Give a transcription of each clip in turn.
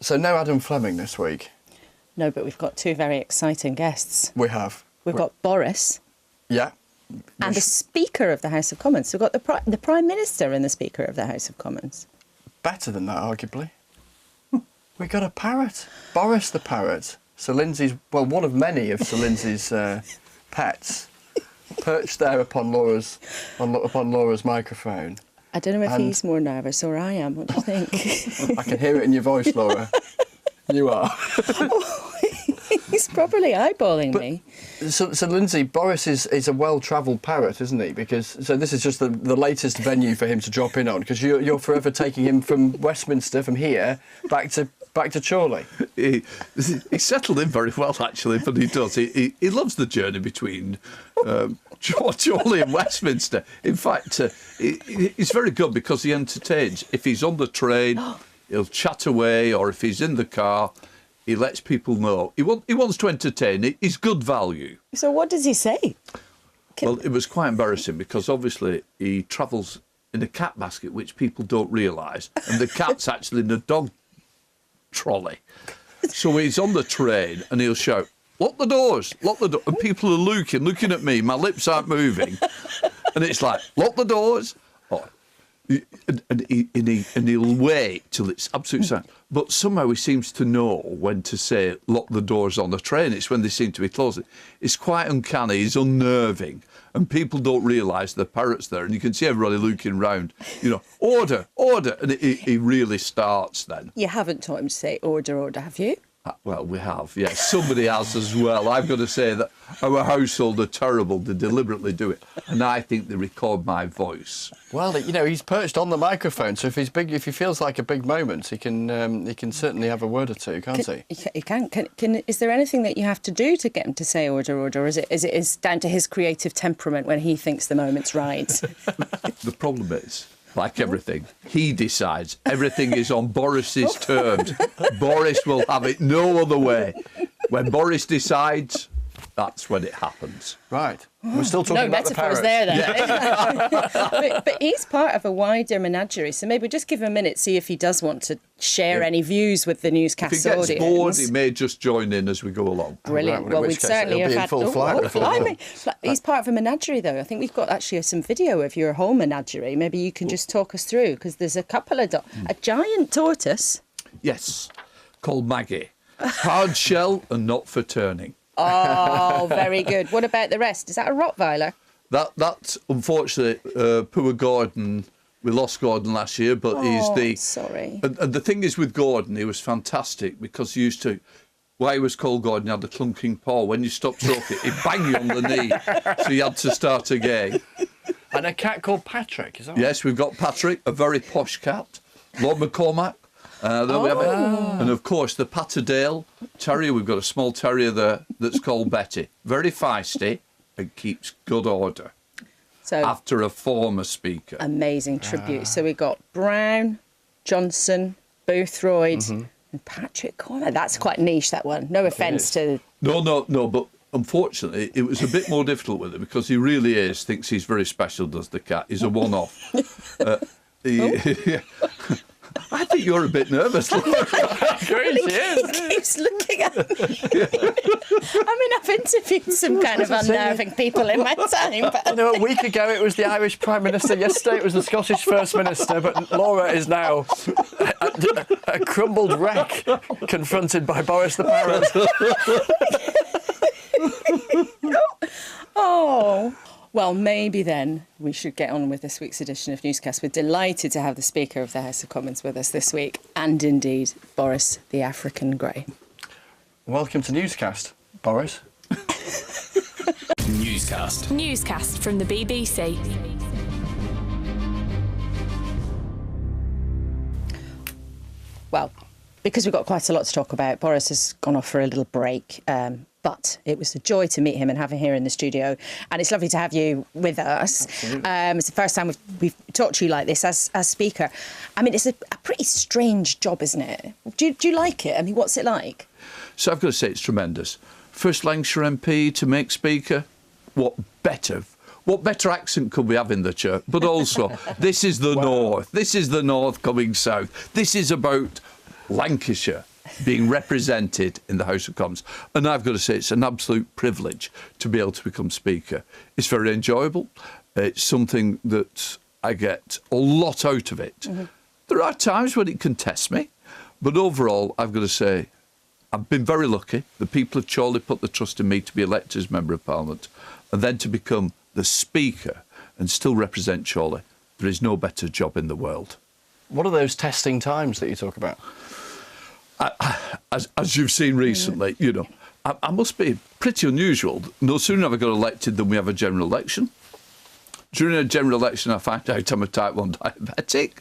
So no Adam Fleming this week. No, but we've got two very exciting guests. We have. We've got Boris. Yeah. And the Speaker of the House of Commons. We've got the Prime Minister and the Speaker of the House of Commons. Better than that, arguably. We got a parrot. Boris the parrot. Sir Lindsay's, well, one of many of Sir Lindsay's pets, perched there upon Laura's microphone. I don't know if he's more nervous or I am. What do you think? I can hear it in your voice, Laura. You are. He's probably eyeballing me. So Lindsay, Boris is a well-travelled parrot, isn't he? So this is just the latest venue for him to drop in on, because you're forever taking him from Westminster, from here, back to Chorley. He settled in very well, actually, but he does. He loves the journey between Chorley and Westminster. In fact, he's very good because he entertains. If he's on the train, he'll chat away, or if he's in the car, he lets people know. He wants to entertain. He's good value. So what does he say? Well, it was quite embarrassing because obviously he travels in a cat basket, which people don't realise, and the cat's actually in a dog trolley. So he's on the train and he'll shout, "Lock the doors, lock the door." And people are looking at me. My lips aren't moving. And it's like, "Lock the doors." Oh. And he'll wait till it's absolutely silent. But somehow he seems to know when to say, "Lock the doors" on the train. It's when they seem to be closing. It's quite uncanny. He's unnerving. And people don't realise the parrot's there. And you can see everybody looking round, "Order, order." And he really starts then. You haven't taught him to say order, order, have you? Well, we have, yes. Somebody has as well. I've got to say that our household are terrible. They deliberately do it. And I think they record my voice. Well, he's perched on the microphone, so if he feels like a big moment, he can certainly have a word or two, can't he? He can. Is there anything that you have to do to get him to say order, order, or is it down to his creative temperament when he thinks the moment's right? The problem is, like everything, he decides. Everything is on Boris's terms. Boris will have it no other way. When Boris decides, that's when it happens. Right. We're still talking about the parrot. No metaphors there, then. But he's part of a wider menagerie, so maybe just give him a minute, see if he does want to share any views with the newscast audience. If he gets bored, he may just join in as we go along. Brilliant. Right, well, we'd certainly have had... full flight. He's part of a menagerie, though. I think we've got actually some video of your whole menagerie. Maybe you can just talk us through, because there's a couple of... A giant tortoise. Yes, called Maggie. Hard shell and not for turning. Oh, very good. What about the rest? Is that a Rottweiler? That's unfortunately poor Gordon. We lost Gordon last year, but he's the... Sorry. And the thing is with Gordon, he was fantastic because he used to... Why he was called Gordon, he had the clunking paw. When you stopped stroking, he'd bang you on the knee. So you had to start again. And a cat called Patrick, is that right? Yes, we've got Patrick, a very posh cat. Lord McCormack. There we have it. And of course, the Patterdale Terrier. We've got a small terrier there that's called Betty. Very feisty and keeps good order. So after a former speaker. Amazing tribute. So we got Brown, Johnson, Boothroyd, and Patrick Cormack. That's quite niche, that one. No offence to... No, but unfortunately, it was a bit more difficult with it because he really thinks he's very special, does the cat. He's a one-off. I think you're a bit nervous, Laura. He keeps looking at me. I mean, I've interviewed some kind of unnerving people in my time. But... a week ago it was the Irish Prime Minister, yesterday it was the Scottish First Minister, but Laura is now a crumbled wreck confronted by Boris the parrot. Oh... Well, maybe then we should get on with this week's edition of Newscast. We're delighted to have the Speaker of the House of Commons with us this week, and indeed, Boris the African Grey. Welcome to Newscast, Boris. Newscast. Newscast from the BBC. Well, because we've got quite a lot to talk about, Boris has gone off for a little break. But it was a joy to meet him and have him here in the studio. And it's lovely to have you with us. It's the first time we've talked to you like this as Speaker. I mean, it's a pretty strange job, isn't it? Do you like it? I mean, what's it like? So I've got to say it's tremendous. First Lancashire MP to make Speaker. What better accent could we have in the church? But also, this is the North. This is the North coming south. This is about Lancashire being represented in the House of Commons. And I've got to say, it's an absolute privilege to be able to become Speaker. It's very enjoyable. It's something that I get a lot out of it. Mm-hmm. There are times when it can test me, but overall, I've got to say, I've been very lucky. The people of Chorley put the trust in me to be elected as Member of Parliament, and then to become the Speaker and still represent Chorley. There is no better job in the world. What are those testing times that you talk about? As you've seen recently, you know, I must be pretty unusual. No sooner have I got elected than we have a general election. During a general election, I find out I'm a type 1 diabetic.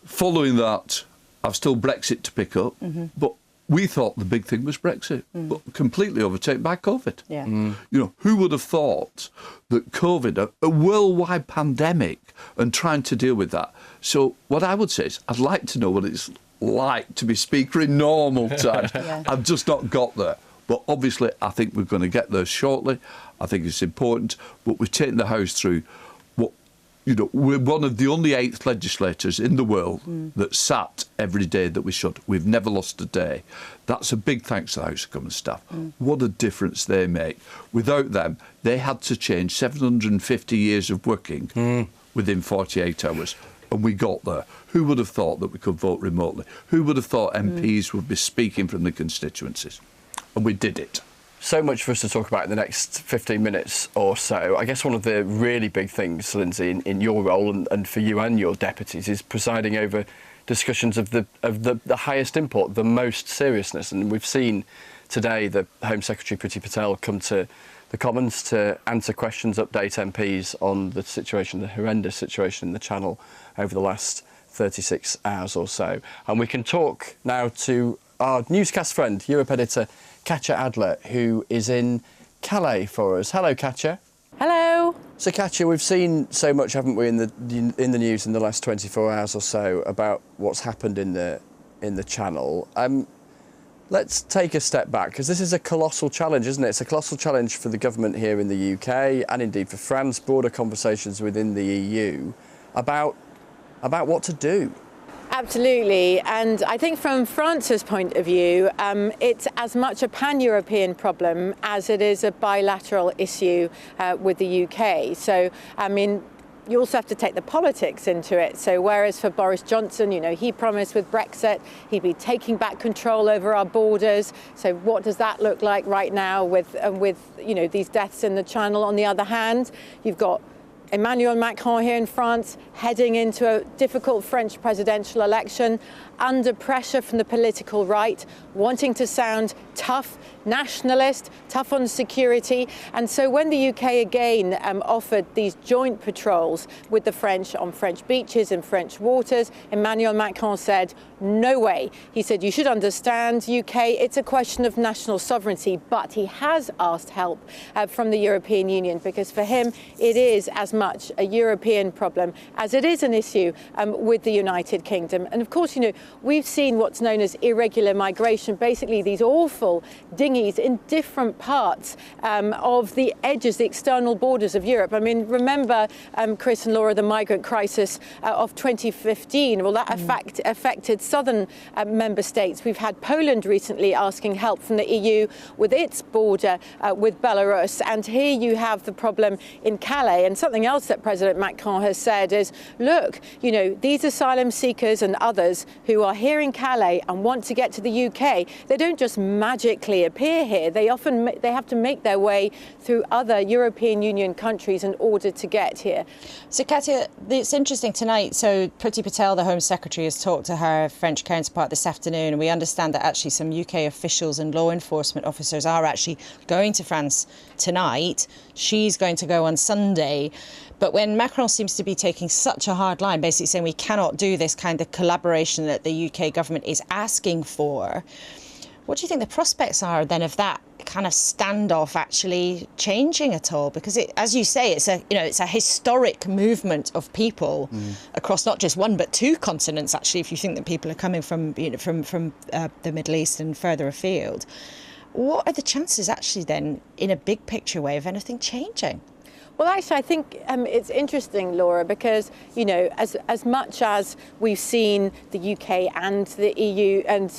Following that, I've still Brexit to pick up. Mm-hmm. But we thought the big thing was Brexit, but completely overtaken by COVID. Yeah. You know, who would have thought that COVID, a worldwide pandemic, and trying to deal with that? So what I would say is I'd like to know what it's like to be Speaker in normal times. Yeah. I've just not got there. But obviously, I think we're going to get there shortly. I think it's important. But we've taken the House through what, you know, we're one of the only 8th legislators in the world that sat every day that we should. We've never lost a day. That's a big thanks to the House of Commons staff. What a difference they make. Without them, they had to change 750 years of working within 48 hours. And we got there. Who would have thought that we could vote remotely? Who would have thought MPs would be speaking from the constituencies? And we did it. So much for us to talk about in the next 15 minutes or so. I guess one of the really big things, Lindsay, in your role and for you and your deputies is presiding over discussions of the highest import, the most seriousness. And we've seen today the Home Secretary, Priti Patel, come to the Commons to answer questions, update MPs on the situation, the horrendous situation in the Channel over the last 36 hours or so. And we can talk now to our newscast friend, Europe editor Katya Adler, who is in Calais for us. Hello, Katya. Hello. So, Katya, we've seen so much, haven't we, in the news in the last 24 hours or so about what's happened in the Channel. Let's take a step back, because this is a colossal challenge, isn't it? It's a colossal challenge for the government here in the UK and indeed for France, broader conversations within the EU about what to do. Absolutely. And I think from France's point of view, it's as much a pan-European problem as it is a bilateral issue with the UK. So, I mean, you also have to take the politics into it. So whereas for Boris Johnson, you know, he promised with Brexit he'd be taking back control over our borders. So what does that look like right now with you know, these deaths in the Channel? On the other hand, you've got Emmanuel Macron here in France heading into a difficult French presidential election under pressure from the political right, wanting to sound tough, nationalist, tough on security. And so when the UK again offered these joint patrols with the French on French beaches and French waters, Emmanuel Macron said, no way. He said, you should understand, UK, it's a question of national sovereignty. But he has asked help from the European Union, because for him, it is as much a European problem as it is an issue with the United Kingdom. And of course, you know, we've seen what's known as irregular migration, basically these awful dinghies in different parts of the edges, the external borders of Europe. I mean, remember, Chris and Laura, the migrant crisis of 2015. Well, that affected southern member states. We've had Poland recently asking help from the EU with its border with Belarus. And here you have the problem in Calais. And something else that President Macron has said is, look, you know, these asylum seekers and others who are here in Calais and want to get to the UK, they don't just magically appear here. They have to make their way through other European Union countries in order to get here. So, Katya, it's interesting tonight. So, Priti Patel, the Home Secretary, has talked to her French counterpart this afternoon, and we understand that actually some UK officials and law enforcement officers are actually going to France tonight. She's going to go on Sunday. But when Macron seems to be taking such a hard line, basically saying we cannot do this kind of collaboration that the UK government is asking for, what do you think the prospects are then of that kind of standoff actually changing at all? Because it, as you say, it's a historic movement of people across not just one but two continents. Actually, if you think that people are coming from the Middle East and further afield, what are the chances actually then, in a big picture way, of anything changing? Well, actually, I think it's interesting, Laura, because, you know, as much as we've seen the UK and the EU and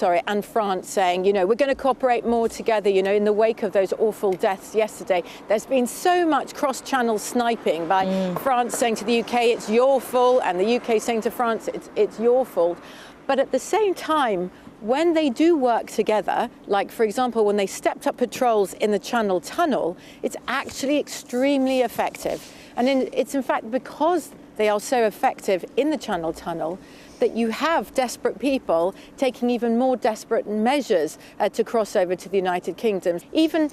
France saying, you know, we're going to cooperate more together, you know, in the wake of those awful deaths yesterday, there's been so much cross-channel sniping by France saying to the UK, it's your fault, and the UK saying to France, it's your fault. But at the same time, when they do work together, like, for example, when they stepped up patrols in the Channel Tunnel, it's actually extremely effective. And it's in fact because they are so effective in the Channel Tunnel that you have desperate people taking even more desperate measures to cross over to the United Kingdom. Even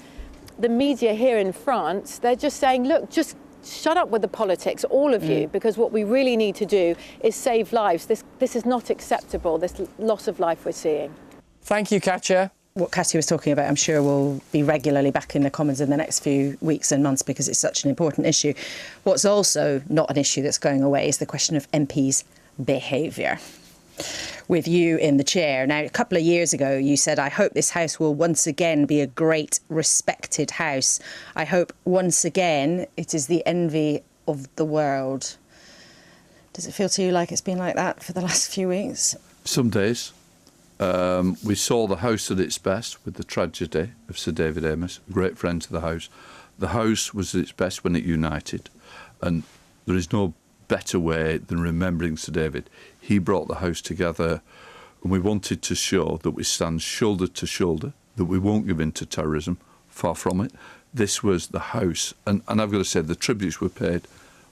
the media here in France, they're just saying, look, just shut up with the politics, all of you, because what we really need to do is save lives. This is not acceptable, this loss of life we're seeing. Thank you, Katya. What Katya was talking about, I'm sure, will be regularly back in the Commons in the next few weeks and months because it's such an important issue. What's also not an issue that's going away is the question of MPs' behaviour. With you in the chair. Now, a couple of years ago, you said, I hope this House will once again be a great, respected House. I hope once again it is the envy of the world. Does it feel to you like it's been like that for the last few weeks? Some days. We saw the House at its best with the tragedy of Sir David Amess, a great friend to the House. The House was at its best when it united, and there is no better way than remembering Sir David. He brought the House together, and we wanted to show that we stand shoulder to shoulder, that we won't give in to terrorism, far from it. This was the House, and I've got to say the tributes were paid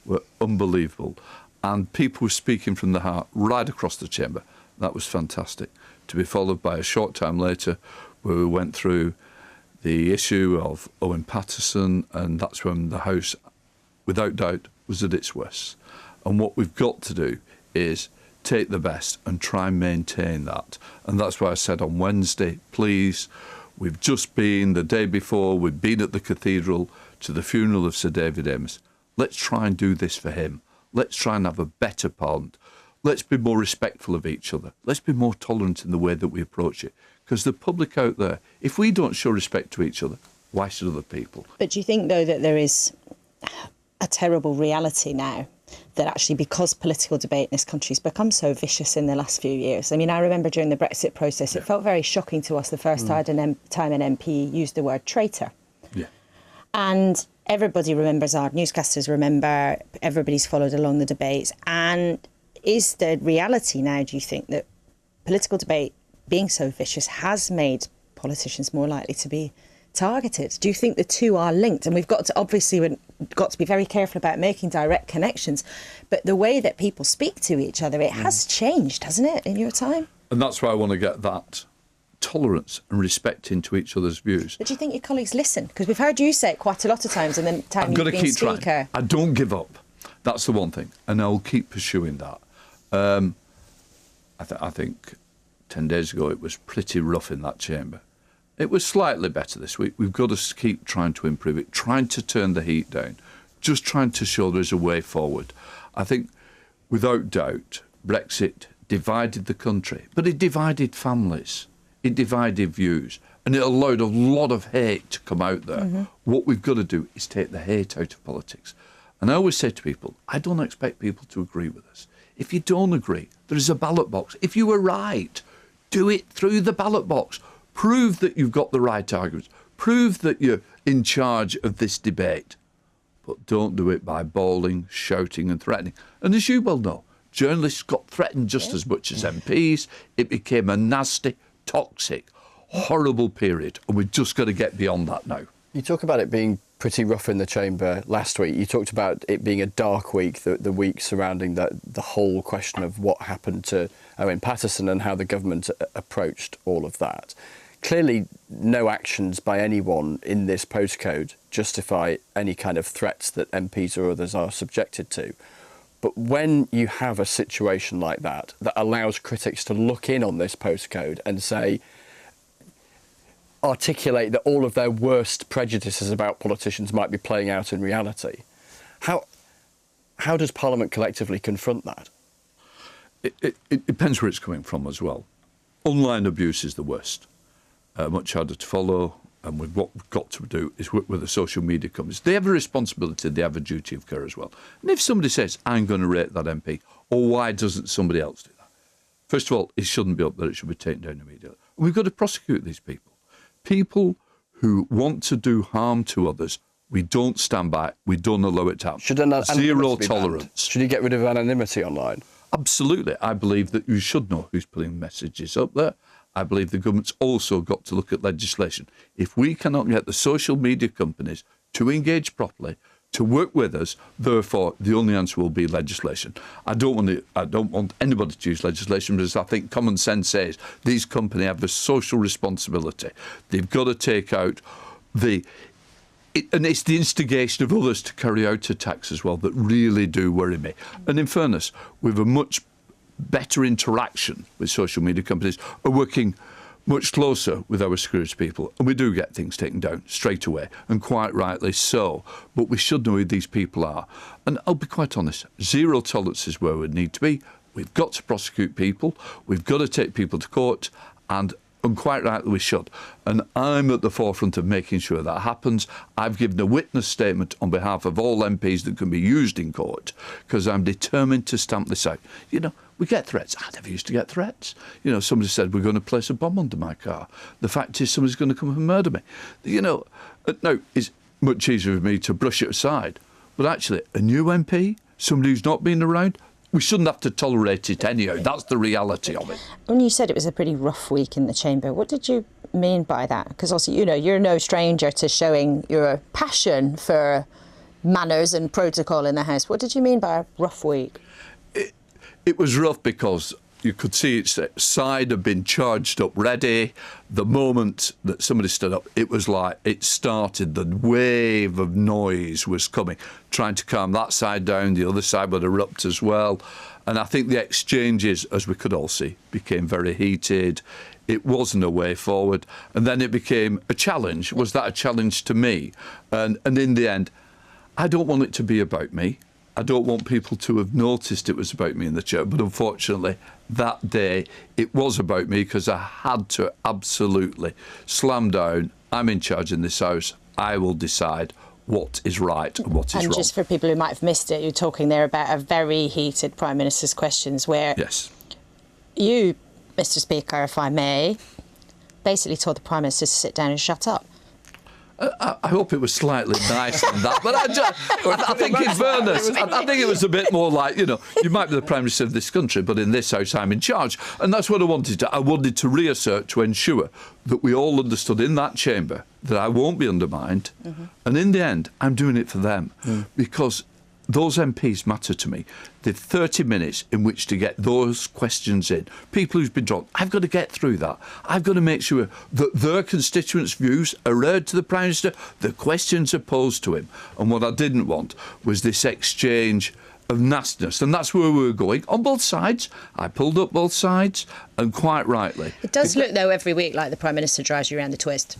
were unbelievable, and people were speaking from the heart right across the chamber. That was fantastic, to be followed by a short time later where we went through the issue of Owen Paterson, and that's when the House, without doubt, was at its worst. And what we've got to do is take the best and try and maintain that. And that's why I said on Wednesday, please, we've just been, the day before, we've been at the cathedral to the funeral of Sir David Amess. Let's try and do this for him. Let's try and have a better Parliament. Let's be more respectful of each other. Let's be more tolerant in the way that we approach it. Because the public out there, if we don't show respect to each other, why should other people? But do you think, though, that there is a terrible reality now that actually, because political debate in this country has become so vicious in the last few years? I mean, I remember during the Brexit process, it felt very shocking to us the first time an MP used the word traitor. Yeah. And everybody remembers, our newscasters remember, everybody's followed along the debates. And is the reality now, do you think, that political debate being so vicious has made politicians more likely to be targeted? Do you think the two are linked? And we've got to be very careful about making direct connections, but the way that people speak to each other, it has changed, hasn't it, in your time? And that's why I want to get that tolerance and respect into each other's views. But do you think your colleagues listen? Because we've heard you say it quite a lot of times in the time you've been Speaker. Trying. I don't give up. That's the one thing, and I'll keep pursuing that. I think 10 days ago it was pretty rough in that chamber. It was slightly better this week. We've got to keep trying to improve it, trying to turn the heat down, just trying to show there's a way forward. I think, without doubt, Brexit divided the country, but it divided families, it divided views, and it allowed a lot of hate to come out there. What we've got to do is take the hate out of politics. And I always say to people, I don't expect people to agree with us. If you don't agree, there is a ballot box. If you were right, do it through the ballot box. Prove that you've got the right arguments. Prove that you're in charge of this debate. But don't do it by bawling, shouting and threatening. And as you well know, journalists got threatened just as much as MPs. It became a nasty, toxic, horrible period. And we've just got to get beyond that now. You talk about it being pretty rough in the chamber last week. You talked about it being a dark week, the week surrounding the whole question of what happened to Owen Paterson and how the government approached all of that. Clearly, no actions by anyone in this postcode justify any kind of threats that MPs or others are subjected to. But when you have a situation like that allows critics to look in on this postcode and say, articulate that all of their worst prejudices about politicians might be playing out in reality, how does Parliament collectively confront that? It depends where it's coming from as well. Online abuse is the worst. Much harder to follow, and what we've got to do is work with the social media companies. They have a responsibility, they have a duty of care as well. And if somebody says, I'm going to rate that MP, or why doesn't somebody else do that? First of all, it shouldn't be up there, it should be taken down immediately. And we've got to prosecute these people. People who want to do harm to others, we don't stand by, we don't allow it to happen. Should anonymity Zero be banned? tolerance. Should you get rid of anonymity online? Absolutely. I believe that you should know who's putting messages up there. I believe the government's also got to look at legislation. If we cannot get the social media companies to engage properly, to work with us, therefore the only answer will be legislation. I don't want anybody to use legislation because I think common sense says these companies have a social responsibility. They've got to take out and it's the instigation of others to carry out attacks as well that really do worry me. And in fairness, we have a much better interaction with social media companies, are working much closer with our security people, and we do get things taken down straight away, and quite rightly so. But we should know who these people are. And I'll be quite honest, zero tolerance is where we need to be. We've got to prosecute people. We've got to take people to court, and quite rightly we should. And I'm at the forefront of making sure that happens. I've given a witness statement on behalf of all MPs that can be used in court, because I'm determined to stamp this out. You know, we get threats. I never used to get threats. You know, somebody said, we're going to place a bomb under my car. The fact is, somebody's going to come and murder me. You know, no, it's much easier for me to brush it aside. But actually, a new MP, somebody who's not been around, we shouldn't have to tolerate it anyhow. That's the reality of it. When you said it was a pretty rough week in the chamber, what did you mean by that? Because also, you know, you're no stranger to showing your passion for manners and protocol in the House. What did you mean by a rough week? It was rough because you could see its side had been charged up ready. The moment that somebody stood up, it was like it started. The wave of noise was coming, trying to calm that side down. The other side would erupt as well. And I think the exchanges, as we could all see, became very heated. It wasn't a way forward. And then it became a challenge. Was that a challenge to me? And in the end, I don't want it to be about me. I don't want people to have noticed it was about me in the chair, but unfortunately that day it was about me because I had to absolutely slam down. I'm in charge in this House. I will decide what is right and what is wrong. And just for people who might have missed it, you're talking there about a very heated Prime Minister's questions where yes, you, Mr Speaker, if I may, basically told the Prime Minister to sit down and shut up. I hope it was slightly nicer than that, but I think in fairness, I think it was a bit more like, you know, you might be the Prime Minister of this country, but in this House I'm in charge. And that's what I wanted to. I wanted to reassert to ensure that we all understood in that chamber that I won't be undermined. Mm-hmm. And in the end, I'm doing it for them because those MPs matter to me. They've 30 minutes in which to get those questions in. People who's been dropped, I've got to get through that. I've got to make sure that their constituents' views are heard to the Prime Minister, the questions are posed to him. And what I didn't want was this exchange of nastiness. And that's where we were going on both sides. I pulled up both sides, and quite rightly. It does look, though, every week like the Prime Minister drives you around the twist.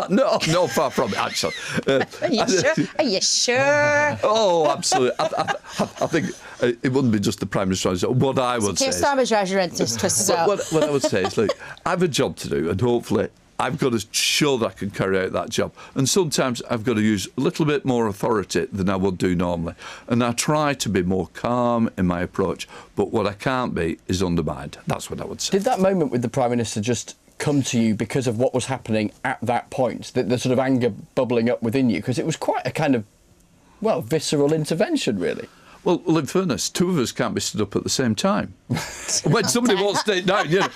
No, far from it, actually. Are you sure? Are you sure? Oh, absolutely. I think it wouldn't be just the Prime Minister. What I would say Keir Starmer drives you around the twist as well. What I would say is, look, I have a job to do, and hopefully I've got to show that I can carry out that job. And sometimes I've got to use a little bit more authority than I would do normally. And I try to be more calm in my approach. But what I can't be is undermined. That's what I would say. Did that moment with the Prime Minister just come to you because of what was happening at that point, the sort of anger bubbling up within you? Because it was quite a kind of, well, visceral intervention, really. Well, in fairness, two of us can't be stood up at the same time. When somebody won't sit down, you know,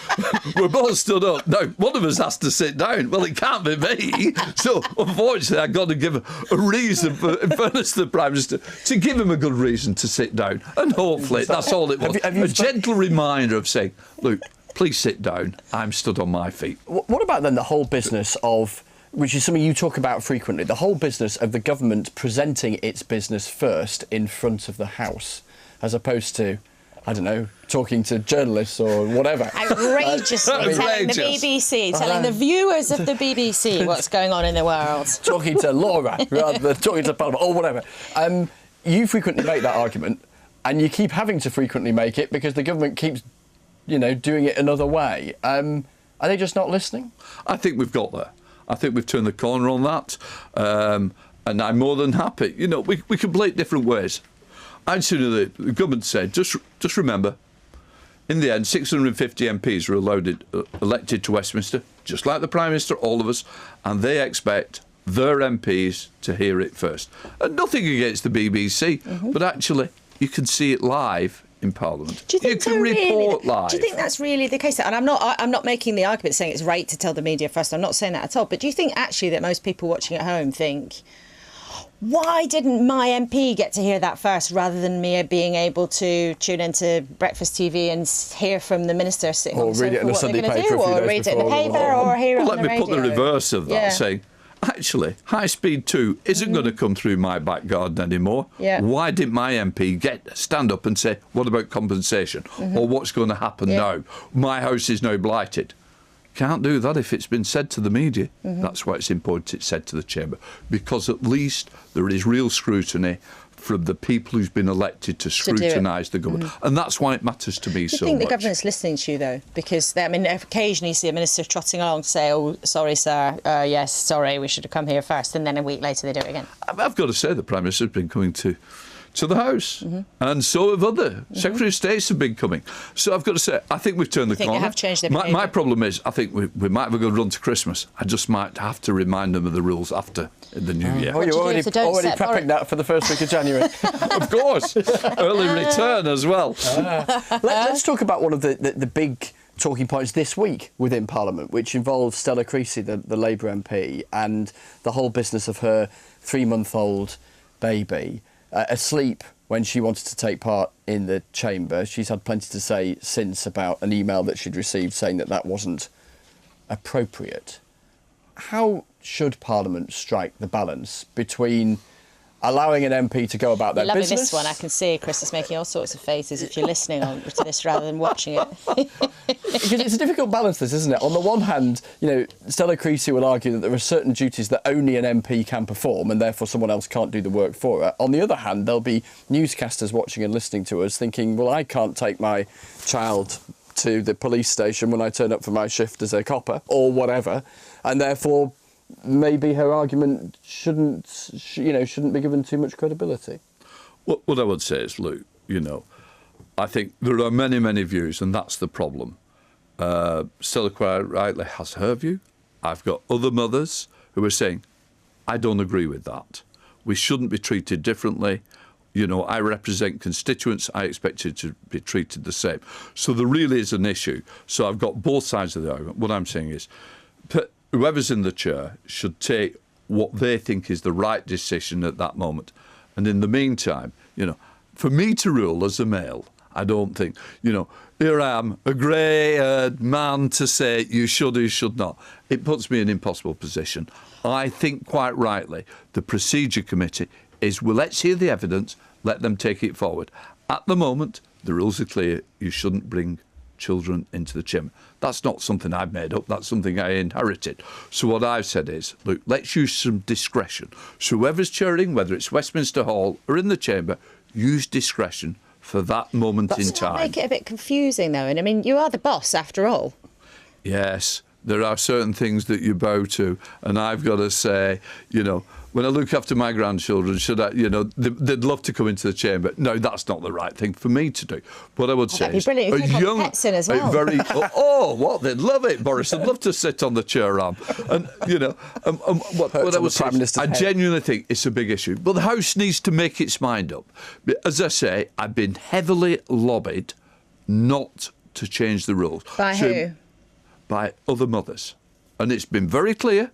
we're both stood up. No, one of us has to sit down. Well, it can't be me. So, unfortunately, I've got to give a reason, in fairness to the Prime Minister, to give him a good reason to sit down. And hopefully, that's all it was. A gentle reminder of saying, look, please sit down. I'm stood on my feet. What about then the whole business of, which is something you talk about frequently, the whole business of the government presenting its business first in front of the House, as opposed to, I don't know, talking to journalists or whatever. Outrageously telling the BBC, telling the viewers of the BBC what's going on in the world. Talking to Laura rather than talking to Parliament or whatever. You frequently make that argument, and you keep having to frequently make it because the government keeps, you know, doing it another way. Are they just not listening? I think we've got there. I think we've turned the corner on that. And I'm more than happy. You know, we can play it different ways. I'd sooner the government said, just remember, in the end, 650 MPs are elected to Westminster, just like the Prime Minister, all of us, and they expect their MPs to hear it first. And nothing against the BBC, but actually, you can see it live in Parliament. Do you think you can report live. Do you think that's really the case? And I'm not making the argument saying it's right to tell the media first. I'm not saying that at all. But do you think actually that most people watching at home think, why didn't my MP get to hear that first rather than me being able to tune into breakfast TV and hear from the minister sitting on the sofa what they're going to do, or read it in the paper, or hear it on the radio? Let me put the reverse of that, saying, actually, High Speed 2 isn't going to come through my back garden anymore. Why didn't my MP stand up and say, what about compensation? Or what's going to happen now? My house is now blighted. Can't do that if it's been said to the media. That's why it's important it's said to the Chamber, because at least there is real scrutiny from the people who's been elected to scrutinise the government. And that's why it matters to me so much. Do you think the government's listening to you, though? Because, I mean, occasionally you see a minister trotting along to say, oh, sorry, sir, yes, sorry, we should have come here first, and then a week later they do it again. I've got to say the Prime Minister's been coming to the House, and so have other Secretary of States have been coming. So I've got to say, I think we've turned the corner. They have changed their my problem is, I think we might have a good run to Christmas. I just might have to remind them of the rules after the new year. Oh, you're already prepping that for the first week of January. Of course, early return as well. Let's talk about one of the big talking points this week within Parliament, which involves Stella Creasy, the Labour MP, and the whole business of her 3-month-old baby asleep when she wanted to take part in the chamber. She's had plenty to say since about an email that she'd received saying that wasn't appropriate. How should Parliament strike the balance between allowing an MP to go about their business? Loving this one. I can see Chris is making all sorts of faces if you're listening to this rather than watching it. Because it's a difficult balance, this, isn't it? On the one hand, you know, Stella Creasy will argue that there are certain duties that only an MP can perform and therefore someone else can't do the work for her. On the other hand, there'll be newscasters watching and listening to us thinking, well, I can't take my child to the police station when I turn up for my shift as a copper or whatever, and therefore maybe her argument shouldn't be given too much credibility. What I would say is, Luke, you know, I think there are many, many views, and that's the problem. Stella quite rightly has her view. I've got other mothers who are saying, I don't agree with that. We shouldn't be treated differently. You know, I represent constituents. I expect it to be treated the same. So there really is an issue. So I've got both sides of the argument. What I'm saying is, whoever's in the chair should take what they think is the right decision at that moment. And in the meantime, you know, for me to rule as a male, I don't think, you know, here I am, a grey-haired man to say you should or you should not. It puts me in an impossible position. I think quite rightly the Procedure Committee is, well, let's hear the evidence, let them take it forward. At the moment, the rules are clear. You shouldn't bring children into the chamber. That's not something I've made up. That's something I inherited. So what I've said is, look, let's use some discretion. So whoever's chairing, whether it's Westminster Hall or in the chamber, use discretion for that moment in time. Doesn't that make it a bit confusing, though? And I mean, you are the boss, after all. Yes, there are certain things that you bow to, and I've got to say, you know, when I look after my grandchildren, should I, you know, they'd love to come into the chamber. No, that's not the right thing for me to do. What I would say is, a young, pets in as well. They'd love it, Boris. They'd love to sit on the chair arm, and you know, what I would say is, I genuinely think it's a big issue. But the House needs to make its mind up. As I say, I've been heavily lobbied not to change the rules. By who? By other mothers, and it's been very clear.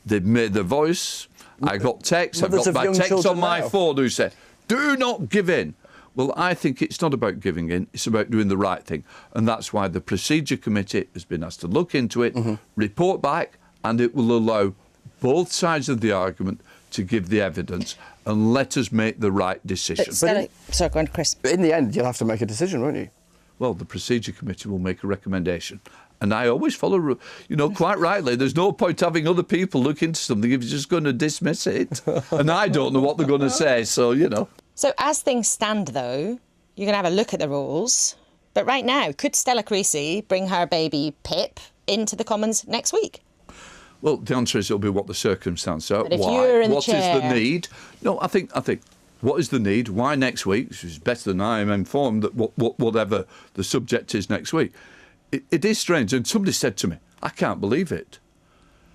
They've made their voice. I got texts. I've got my texts on my phone who say, "Do not give in." Well, I think it's not about giving in. It's about doing the right thing, and that's why the Procedure Committee has been asked to look into it, report back, and it will allow both sides of the argument to give the evidence and let us make the right decision. Sorry, go on, Chris. But in the end, you'll have to make a decision, won't you? Well, the Procedure Committee will make a recommendation. And I always follow, you know, quite rightly, there's no point having other people look into something if you're just going to dismiss it. And I don't know what they're going to say, so, you know. So as things stand, though, you're going to have a look at the rules. But right now, could Stella Creasy bring her baby Pip into the Commons next week? Well, the answer is it'll be what the circumstances are. But if Why? you're in the What is chair- the need? No, I think. What is the need? Why next week? Which is better than I am informed that whatever the subject is next week. It is strange. And somebody said to me, I can't believe it.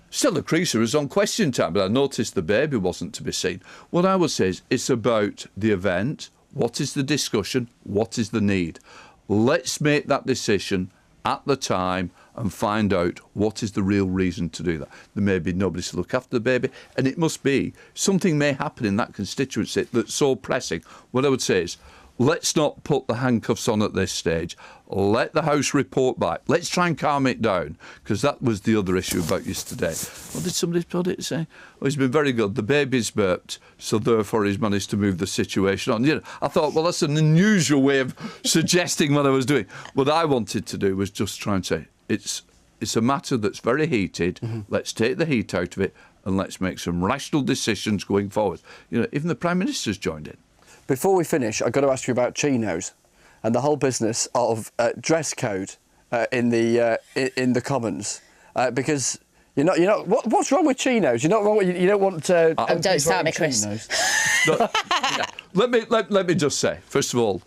Stella Creaser was on Question Time, but I noticed the baby wasn't to be seen. What I would say is it's about the event. What is the discussion? What is the need? Let's make that decision at the time and find out what is the real reason to do that. There may be nobody to look after the baby, and it must be something may happen in that constituency that's so pressing. What I would say is, let's not put the handcuffs on at this stage. Let the House report back. Let's try and calm it down, because that was the other issue about yesterday. What did somebody put it say? Oh, he's been very good. The baby's burped, so therefore he's managed to move the situation on. You know, I thought, well, that's an unusual way of suggesting what I was doing. What I wanted to do was just try and say, it's a matter that's very heated. Let's take the heat out of it and let's make some rational decisions going forward. You know, even the Prime Minister's joined in. Before we finish, I've got to ask you about chinos and the whole business of dress code in the Commons, because you're not. What's wrong with chinos? You're not wrong. You don't want. Don't start me, Chris. No, yeah. Let me just say, first of all,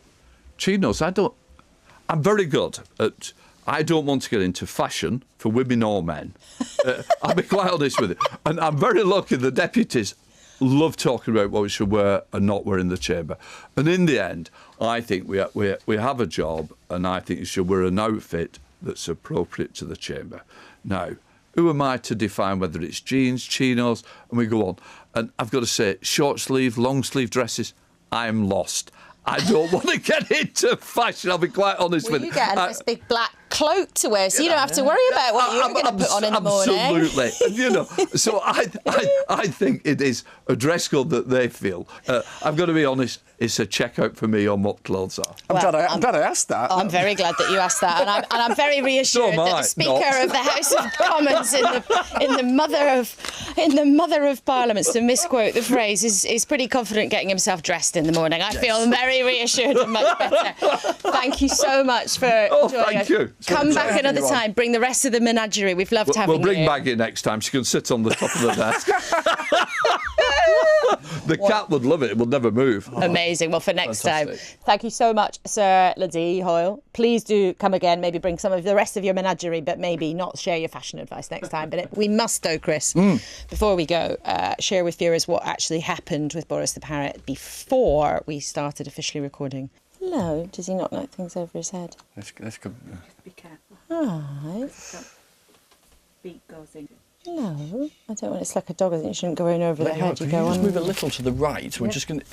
chinos. I'm very good at. I don't want to get into fashion for women or men. I'll be quite honest with you, and I'm very lucky. The deputies love talking about what we should wear and not wear in the chamber. And in the end, I think we have a job, and I think you should wear an outfit that's appropriate to the chamber. Now, who am I to define whether it's jeans, chinos, and we go on? And I've got to say, short sleeve, long sleeve dresses, I'm lost. I don't want to get into fashion, I'll be quite honest with you. You get a nice big black cloak to wear, so you don't have to worry about what you're going to put on in the morning. Absolutely. And, you know, so I think it is a dress code that they feel. I've got to be honest, it's a checkout for me on what clothes are. I'm glad I asked that. I'm very glad that you asked that, and I'm very reassured that the Speaker of the House of Commons, in the mother of Parliaments, to misquote the phrase, is pretty confident getting himself dressed in the morning. I feel very reassured and much better. Thank you so much for joining us. Thank you. Come back another time. Bring the rest of the menagerie. We've loved having you. We'll bring Maggie next time. She can sit on the top of the desk. The cat would love it. It would never move. Amazing. Well, for next Fantastic. time. Thank you so much, Sir Lindsay Hoyle. Please do come again. Maybe bring some of the rest of your menagerie, but maybe not share your fashion advice next time. But we must, though, Chris, before we go, share with viewers what actually happened with Boris the parrot before we started officially recording. Hello. Does he not knock things over his head? That's good. Be careful. Hi. Beak goes in. Hello. I don't want. It's like a dog. I think you shouldn't go in over the head. You Can go you just on. move a little to the right? We're just going to...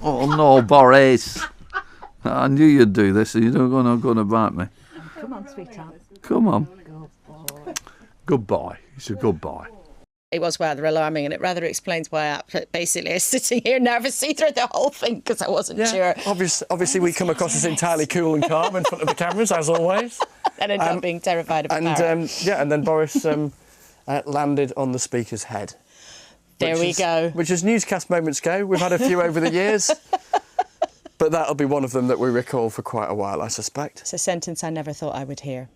Oh, no, Boris. I knew you'd do this, and you're not going to bite me. Come on, sweetheart. Come on. Good boy. Good boy. He's a good boy. It was rather alarming, and it rather explains why I basically is sitting here nervously through the whole thing, because I wasn't sure. Obviously, we come across as entirely cool and calm in front of the cameras, as always. And ended up being terrified of a parrot. And then Boris landed on the Speaker's head. There we go. Which is Newscast moments ago. We've had a few over the years. But that'll be one of them that we recall for quite a while, I suspect. It's a sentence I never thought I would hear.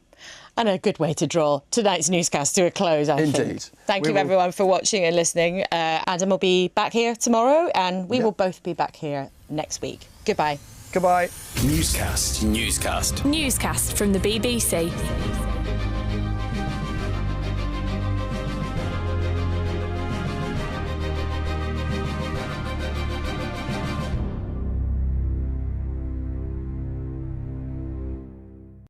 And a good way to draw tonight's newscast to a close, I think. Indeed. Thank you, everyone, for watching and listening. Adam will be back here tomorrow, and we will both be back here next week. Goodbye. Goodbye. Newscast. Newscast from the BBC.